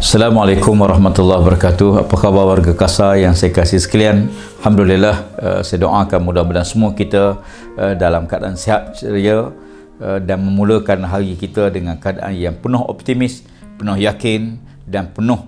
Assalamualaikum warahmatullahi wabarakatuh. Apa khabar warga Kasar yang saya kasih sekalian? Alhamdulillah, saya doakan mudah-mudahan semua kita dalam keadaan sihat ceria dan memulakan hari kita dengan keadaan yang penuh optimis, penuh yakin dan penuh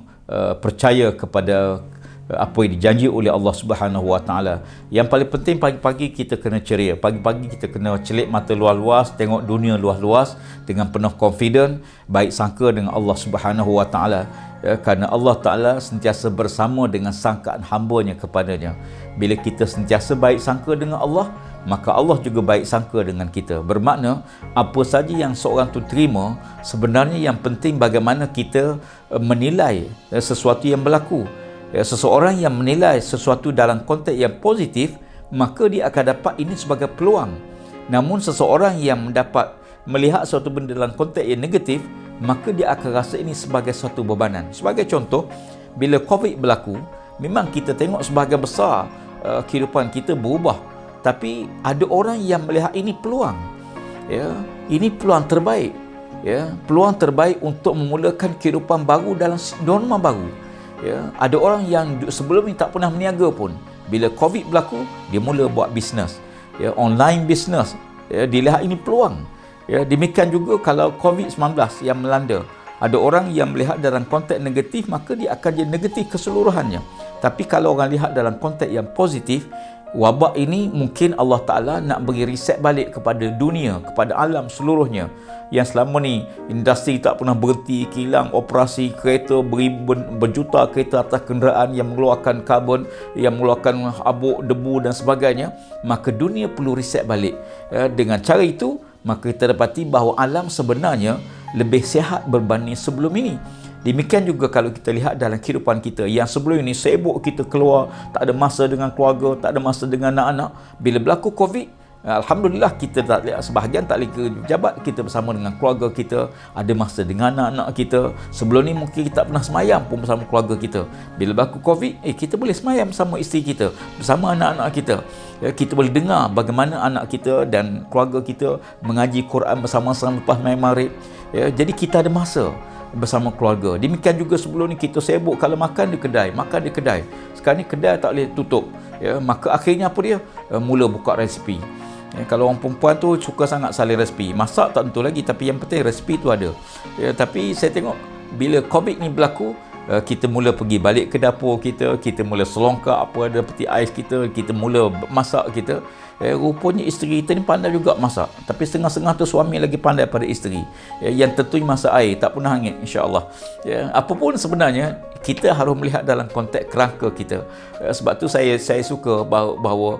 percaya kepada apa yang dijanji oleh Allah Subhanahu Wa Taala. Yang paling penting, pagi-pagi kita kena ceria. Pagi-pagi kita kena celik mata luas-luas, tengok dunia luas-luas dengan penuh confident, baik sangka dengan Allah Subhanahu Wa Taala. Kerana Allah Taala sentiasa bersama dengan sangkaan hamba-Nya kepadanya. Bila kita sentiasa baik sangka dengan Allah, maka Allah juga baik sangka dengan kita. Bermakna apa saja yang seorang tu terima, sebenarnya yang penting bagaimana kita menilai sesuatu yang berlaku. Seseorang yang menilai sesuatu dalam konteks yang positif, maka dia akan dapat ini sebagai peluang. Namun seseorang yang mendapat melihat suatu benda dalam konteks yang negatif, maka dia akan rasa ini sebagai suatu bebanan. Sebagai contoh, bila COVID berlaku, memang kita tengok sebahagian besar kehidupan kita berubah. Tapi ada orang yang melihat ini peluang. Ini peluang terbaik. Peluang terbaik untuk memulakan kehidupan baru dalam norma baru. Ada orang yang sebelum ni tak pernah berniaga pun, bila COVID berlaku, dia mula buat bisnes, online bisnes. Dilihat ini peluang. Demikian juga kalau COVID-19 yang melanda, ada orang yang melihat dalam konteks negatif, maka dia akan jadi negatif keseluruhannya. Tapi kalau orang lihat dalam konteks yang positif, wabak ini mungkin Allah Ta'ala nak beri reset balik kepada dunia, kepada alam seluruhnya, yang selama ni industri tak pernah berhenti, kilang operasi kereta, berjuta kereta atas kenderaan yang mengeluarkan karbon, yang mengeluarkan habuk, debu dan sebagainya. Maka dunia perlu reset balik. Dengan cara itu, maka kita dapati bahawa alam sebenarnya lebih sihat berbanding sebelum ini. Demikian juga kalau kita lihat dalam kehidupan kita yang sebelum ini sibuk kita keluar, tak ada masa dengan keluarga, tak ada masa dengan anak-anak. Bila berlaku COVID, alhamdulillah kita tak lihat, sebahagian tak boleh ke pejabat, kita bersama dengan keluarga kita, ada masa dengan anak-anak kita. Sebelum ni mungkin kita tak pernah semayam pun bersama keluarga kita. Bila berlaku COVID, kita boleh semayam bersama isteri kita, bersama anak-anak kita. Kita boleh dengar bagaimana anak kita dan keluarga kita mengaji Quran bersama-sama lepas main maghrib. Jadi kita ada masa bersama keluarga. Demikian juga sebelum ni kita sibuk kalau makan di kedai. Sekarang ni kedai tak boleh tutup. Maka akhirnya apa dia? Mula buka resipi. Kalau orang perempuan tu suka sangat salin resipi. Masak tak tentu lagi, tapi yang penting resipi tu ada. Tapi saya tengok bila COVID ni berlaku, kita mula pergi balik ke dapur kita mula selongkar apa ada peti ais kita mula masak kita. Rupanya isteri kita ni pandai juga masak, tapi setengah-setengah tu suami lagi pandai pada isteri, yang tentunya masak air tak pernah hangit, insya-Allah. Apapun sebenarnya kita harus melihat dalam konteks kerangka kita. Sebab tu saya suka bahawa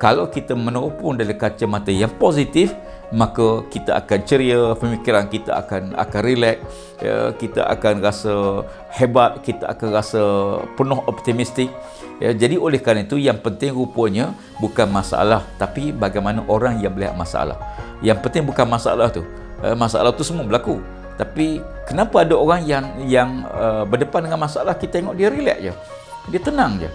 kalau kita meneropong dari kacamata yang positif, maka kita akan ceria, pemikiran kita akan relax, kita akan rasa hebat, kita akan rasa penuh optimistik. Jadi oleh kerana itu yang penting rupanya bukan masalah, tapi bagaimana orang yang melihat masalah. Yang penting bukan masalah tu. Masalah tu semua berlaku. Tapi kenapa ada orang yang berdepan dengan masalah, kita tengok dia relax je. Dia tenang je.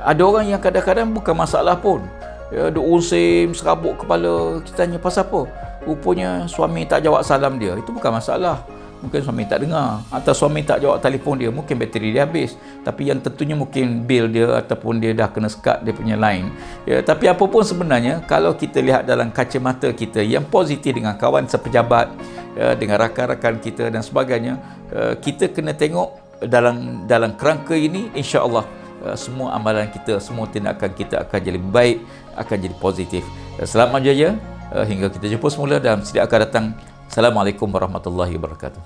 Ada orang yang kadang-kadang bukan masalah pun. Dia usim, serabut kepala. Kita tanya pasal apa? Rupanya suami tak jawab salam dia. Itu bukan masalah. Mungkin suami tak dengar, atau suami tak jawab telefon dia, mungkin bateri dia habis. Tapi yang tentunya mungkin bil dia ataupun dia dah kena sekat dia punya line. Tapi apa pun sebenarnya, kalau kita lihat dalam kacamata kita yang positif dengan kawan sepejabat, dengan rakan-rakan kita dan sebagainya, kita kena tengok dalam kerangka ini, insya-Allah semua amalan kita, semua tindakan kita akan jadi baik, akan jadi positif. Selamat berjaya hingga kita jumpa semula dalam sidi akan datang. Assalamualaikum warahmatullahi wabarakatuh.